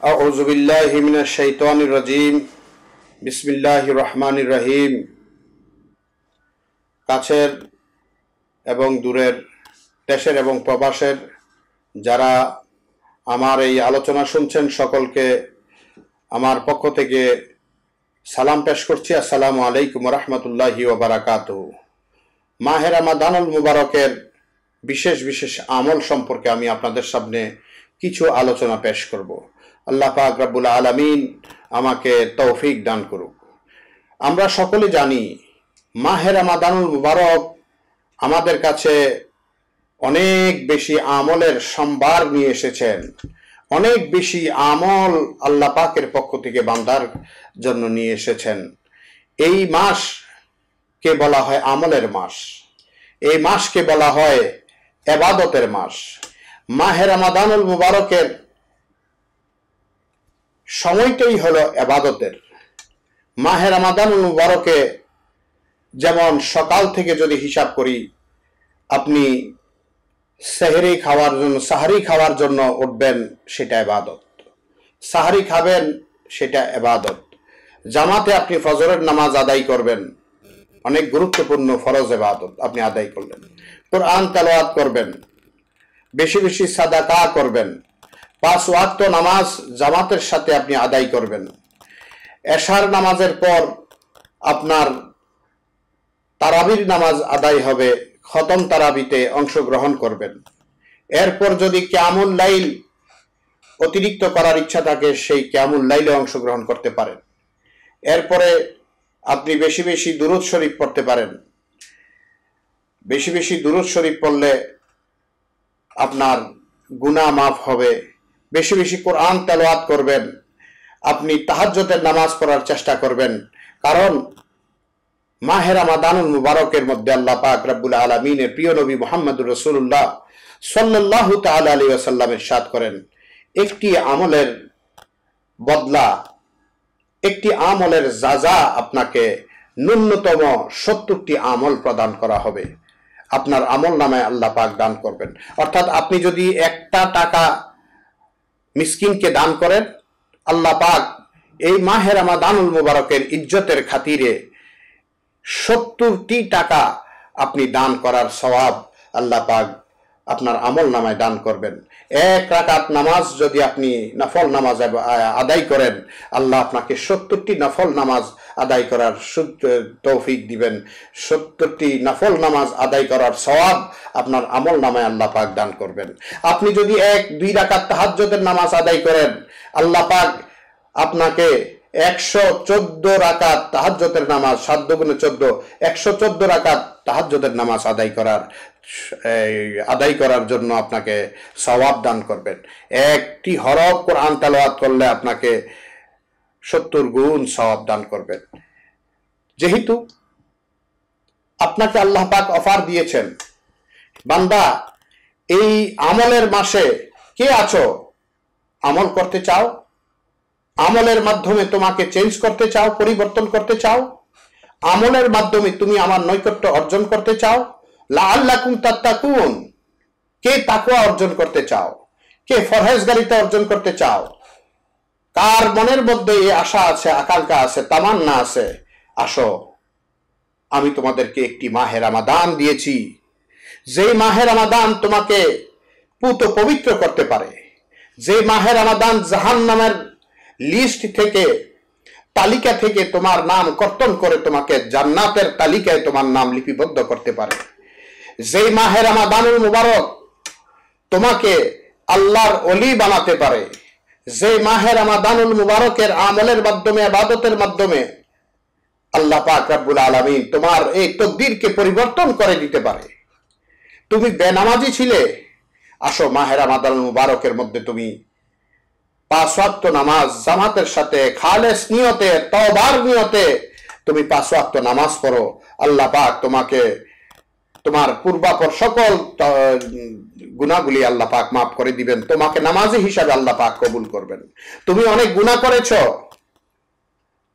আউযু বিল্লাহি মিনাশ শাইতানির রাজীম। বিসমিল্লাহির রহমানির রহিম। কাছের এবং দূরের, দেশের এবং প্রবাসের যারা আমার এই আলোচনা শুনছেন, সকলকে আমার পক্ষ থেকে সালাম পেশ করছি। আসসালামু আলাইকুম ওয়া রাহমাতুল্লাহি ওয়া বারাকাতুহু। মাহে রমাদানুল মুবারকের বিশেষ বিশেষ আমল সম্পর্কে আমি আপনাদের সামনে কিছু আলোচনা পেশ করব। আল্লাহ পাক রব্বুল আলামিন আমাকে তৌফিক দান করুক। আমরা সকলে জানি মাহে রমাদানুল মুবারক আমাদের কাছে অনেক বেশি আমলের সম্ভার নিয়ে এসেছেন। অনেক বেশি আমল আল্লাহ পাকের পক্ষ থেকে বান্দার জন্য নিয়ে এসেছেন। এই মাসকে বলা হয় আমলের মাস, এই মাসকে বলা হয় ইবাদতের মাস। মাহে রমাদানুল মুবারকের সময়টাই হলো ইবাদতের। মাহে রমাদানুল মুবারকে যেমন সকাল থেকে যদি হিসাব করি, আপনি সাহরি খাওয়ার জন্য উঠবেন, সেটা ইবাদত। সাহরি খাবেন, সেটা ইবাদত। জামাতে আপনি ফজরের নামাজ আদায় করবেন, অনেক গুরুত্বপূর্ণ ফরজ ইবাদত আপনি আদায় করলেন। কোরআন তেলাওয়াত করবেন, বেশি বেশি সাদাকা করবেন, 5 ওয়াক্ত নামাজ জামাতের সাথে আপনি আদায় করবেন। এশার নামাজের পর আপনার তারাবির নামাজ আদায় হবে, খতম তারাবিতে অংশগ্রহণ করবেন। এরপর যদি কিয়ামুল লাইল অতিরিক্ত করার ইচ্ছা থাকে, সেই কিয়ামুল লাইলে অংশগ্রহণ করতে পারেন। এরপরে আপনি বেশি বেশি দুরূদ শরীফ পড়তে পারেন। বেশি বেশি দুরূদ শরীফ পড়লে আপনার গুনাহ মাফ হবে। বেশি বেশি কোরআন তেলাওয়াত করবেন। আপনি তাহাজ্জুদের নামাজ পড়ার চেষ্টা করবেন, কারণ মাহে রমাদানুল মুবারকের মধ্যে আল্লাহ পাক রব্বুল আলামিনের প্রিয় নবী মুহাম্মদুর রাসূলুল্লাহ সাল্লাল্লাহু তাআলা আলাইহি ওয়াসাল্লাম ইরশাদ করেন, একটি আমলের বদলা, একটি আমলের যাজা আপনাকে ন্যূনতম 70টি আমল প্রদান করা হবে। আপনার আমল নামায় আল্লাহ পাক দান করবেন। অর্থাৎ আপনি যদি 1 টাকা মিসকিনকে দান করেন, আল্লাহ পাক এই মাহে রমাদানুল মুবারকের ইজ্জতের খাতিরে 70টি টাকা আপনি দান করার সওয়াব আল্লাহ পাক আপনার আমল নামায় দান করবেন। 1 রাকাত নামাজ যদি আপনি নফল নামাজ আদায় করেন, আল্লাহ আপনাকে 70টি নফল নামাজ আদায় করার তৌফিক দিবেন। 70টি নফল নামাজ আদায় করার সওয়াব আপনার আমল নামায় আল্লাহ পাক দান করবেন। আপনি যদি 1-2 রাকাত তাহাজ্জুদের নামাজ আদায় করেন, আল্লাহ পাক আপনাকে 114 রাকাত তাহাজ্জুদের নামাজ, 7 গুণে 14, 114 রাকাত তাহাজ্জুদের নামাজ আদায় করার জন্য আপনাকে সওয়াব দান করবেন। একটি হরফ কোরআন তেলাওয়াত করলে আপনাকে 70 গুণ সওয়াব দান করবেন। যেহেতু আপনাকে আল্লাহ পাক অফার দিয়েছেন, বান্দা এই আমলের মাসে কে আছো? আমল করতে চাও? আমলের মাধ্যমে তোমাকে চেঞ্জ করতে চাও, পরিবর্তন করতে চাও? আমলের মাধ্যমে তুমি আমার নৈকট্য অর্জন করতে চাও? লাআল্লাকুম তাত্তাকুন। কে তাকওয়া অর্জন করতে চাও? কে ফরহেজগারিতা অর্জন করতে চাও? কার মনের মধ্যে এই আশা আছে, আকাঙ্ক্ষা আছে, তামান্না আছে? আসো, আমি তোমাদেরকে একটি মাহে রমাদান দিয়েছি, যেই মাহে রমাদান তোমাকে পুত পবিত্র করতে পারে, যে মাহে রমাদান জাহান্নামের লিস্ট থেকে, তালিকা থেকে তোমার নাম কর্তন করে তোমাকে জান্নাতের তালিকায় তোমার নাম লিপিবদ্ধ করতে পারে। যেই মাহে রমাদানুল মুবারক তোমাকে আল্লাহর ওলি বানাতে পারে, যে মাহে রমাদানুল মুবারকের আমলের মাধ্যমে, ইবাদতের মাধ্যমে আল্লাহ পাক রব্বুল আলামিন তোমার এই তকদিরকে পরিবর্তন করে দিতে পারে। তুমি বেনামাজি ছিলে, আসো মাহে রমাদানুল মুবারকের মধ্যে তুমি 5 ওয়াক্ত নামাজ জামাতের সাথে খালেস নিয়তে, তওবার নিয়তে তুমি 5 ওয়াক্ত নামাজ পড়ো। আল্লাহ পাক তোমাকে তোমার পূর্বাপর সকল গুনাহগুলি আল্লাহ পাক মাফ করে দিবেন। তোমাকে নামাজি হিসাবে আল্লাহ পাক কবুল করবেন। তুমি অনেক গুনাহ করেছো,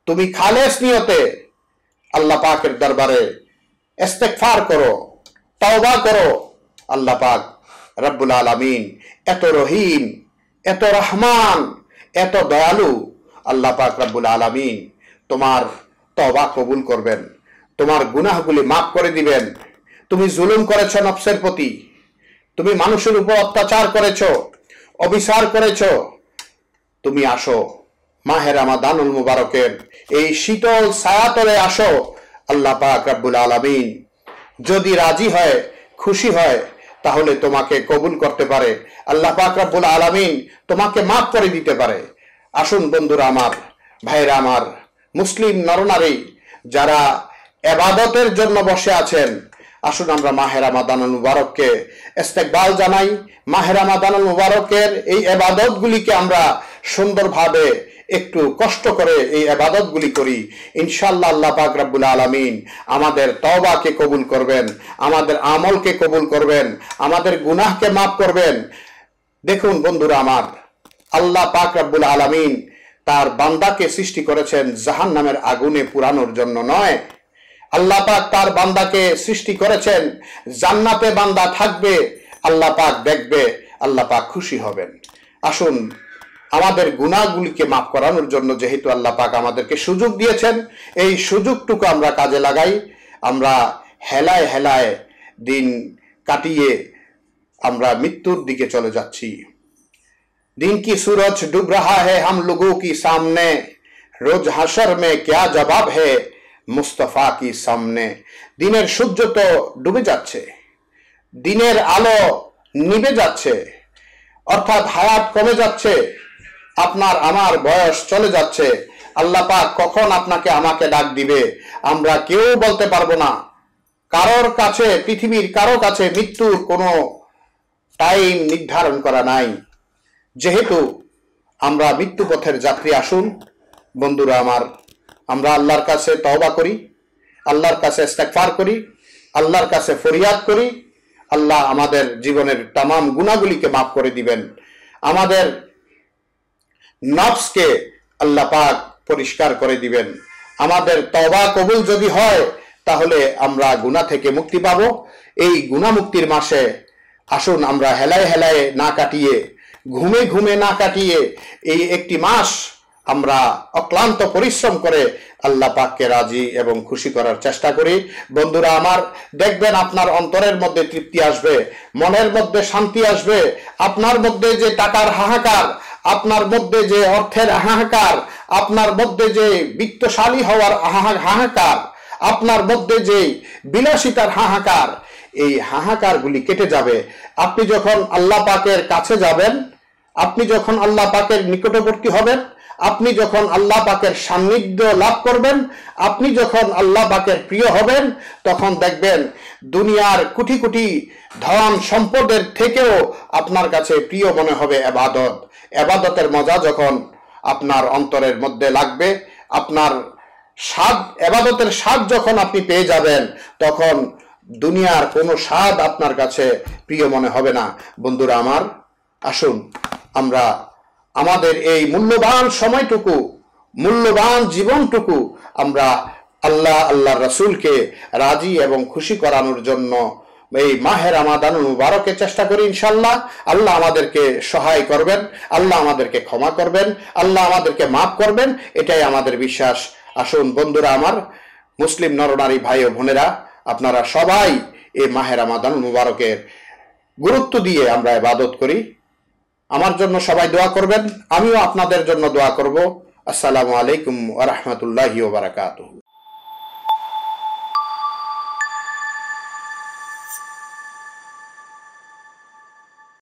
তুমি খালেস নিয়তে আল্লাহ পাকের দরবারে ইস্তেগফার করো, তওবা করো। আল্লাহ পাক রব্বুল আলামিন এত রহিম, এত রহমান, এত দয়ালু আল্লাহ পাক রব্বুল আলামিন তোমার তওবা কবুল করবেন, তোমার গুনাহগুলি মাফ করে দিবেন। তুমি জুলুম করেছো নফসের প্রতি, তুমি মানুষের উপর অত্যাচার করেছো, অবিচার করেছো, তুমি আসো মাহে রমাদানুল মুবারকের এই শীতল ছায়াতলে আসো। আল্লাহ পাক রব্বুল আলামিন যদি রাজি হয়, খুশি হয়, তাহলে তোমাকে কবুল করতে পারে। আল্লাহ পাক রব্বুল আলামিন তোমাকে মাফ করে দিতে পারে। আসুন বন্ধুরা আমার, ভাইরা আমার, মুসলিম নরনারী যারা ইবাদতের জন্য বসে আছেন, আসুন আমরা মাহে রমাদানুল মুবারককে ইস্তেকবাল জানাই। মাহে রমাদানুল মুবারকের এই ইবাদতগুলিকে আমরা সুন্দরভাবে একটু কষ্ট করে এই ইবাদতগুলি করি। ইনশাআল্লাহ আল্লাহ পাক রব্বুল আলামিন আমাদের তওবাকে কবুল করবেন, আমাদের আমলকে কবুল করবেন, আমাদের গুনাহকে মাফ করবেন। দেখুন বন্ধুরা আমার, আল্লাহ পাক রব্বুল আলামিন তার বান্দাকে সৃষ্টি করেছেন জাহান্নামের আগুনে পুরানোর জন্য নয়। আল্লাহ পাক তার বান্দাকে সৃষ্টি করেছেন জান্নাতে বান্দা থাকবে, আল্লাহ পাক দেখবে, আল্লাহ পাক খুশি হবেন। আসুন আমাদের গুনাহগুলিকে মাফ করানোর জন্য যেহেতু আল্লাহ পাক আমাদেরকে সুযোগ দিয়েছেন, এই সুযোগটুকু আমরা কাজে লাগাই। আমরা হেলায় হেলায় দিন কাটিয়ে আমরা মৃত্যুর দিকে চলে যাচ্ছি। दिन की सूरज डूब रहा है हम लोगों की सामने, रोज हशर में क्या जवाब है मुस्तफा की सामने। দিনের সূর্য তো ডুবে যাচ্ছে, দিনের আলো নিভে যাচ্ছে, অর্থাৎ হায়াত কমে যাচ্ছে, আপনার আমার বয়স চলে যাচ্ছে। আল্লাহ পাক কখন আপনাকে আমাকে ডাক দিবে আমরা কেউ বলতে পারবো না। কারোর কাছে, পৃথিবীর কারো কাছে মৃত্যুর কোনো টাইম নির্ধারণ করা নাই। যেহেতু আমরা মৃত্যু পথের যাত্রী, আসুন বন্ধুরা আমার, আমরা আল্লাহর কাছে তওবা করি, আল্লাহর কাছে ইস্তেগফার করি, আল্লাহর কাছে ফরিয়াদ করি। আল্লাহ আমাদের জীবনের तमाम গুনাহগুলিকে মাফ করে দিবেন। আমাদের নফসকে আল্লাহ পাক পরিষ্কার করে দিবেন। আমাদের তওবা কবুল যদি হয় তাহলে আমরা গুনাহ থেকে মুক্তি পাবো। এই গুনাহ মুক্তির মাসে আসুন আমরা হেলায় হেলায় না কাটিয়ে, ঘুমে ঘুমে না কাটিয়ে এই একটি মাস আমরা অক্লান্ত পরিশ্রম করে আল্লাহ পাককে রাজি এবং খুশি করার চেষ্টা করি। বন্ধুরা আমার, দেখবেন আপনার অন্তরের মধ্যে তৃপ্তি আসবে, মনের মধ্যে শান্তি আসবে। আপনার মধ্যে যে টাকার হাহাকার, আপনার মধ্যে যে অর্থের হাহাকার, আপনার মধ্যে যে বিত্তশালী হওয়ার হাহাকার, আপনার মধ্যে যে বিলাসিতার হাহাকার, এই হাহাকারগুলি কেটে যাবে। আপনি যখন আল্লাহ পাকের কাছে যাবেন, আপনি যখন আল্লাহ পাকের নিকটবর্তী হবেন, আপনি যখন আল্লাহ পাকের সান্নিধ্য লাভ করবেন, আপনি যখন আল্লাহ পাকের প্রিয় হবেন, তখন দেখবেন দুনিয়ার কোটি কোটি ধন সম্পদের থেকেও আপনার কাছে প্রিয় মনে হবে ইবাদত। ইবাদতের মজা যখন আপনার অন্তরের মধ্যে লাগবে, আপনার স্বাদ, ইবাদতের স্বাদ যখন আপনি পেয়ে যাবেন, তখন দুনিয়ার কোনো স্বাদ আপনার কাছে প্রিয় মনে হবে না। বন্ধুরা আমার, আসুন আমরা আমাদের এই মূল্যবান সময়টুকু, মূল্যবান জীবনটুকু আমরা আল্লাহর রাসূলকে রাজি এবং খুশি করানোর জন্য এই মাহে রমাদানুল মুবারকে চেষ্টা করি। ইনশাআল্লাহ আল্লাহ আমাদেরকে সহায় করবেন, আল্লাহ আমাদেরকে ক্ষমা করবেন, আল্লাহ আমাদেরকে মাফ করবেন, এটাই আমাদের বিশ্বাস। আসুন বন্ধুরা আমার, মুসলিম নরনারী ভাই ও বোনেরা, আপনারা সবাই এই মাহে রমাদানুল মুবারকের গুরুত্ব দিয়ে আমরা ইবাদত করি। আমার জন্য সবাই দোয়া করবেন, আমিও আপনাদের জন্য দোয়া করব। আসসালামু আলাইকুম ওয়া রাহমাতুল্লাহি ওয়া বারাকাতুহু।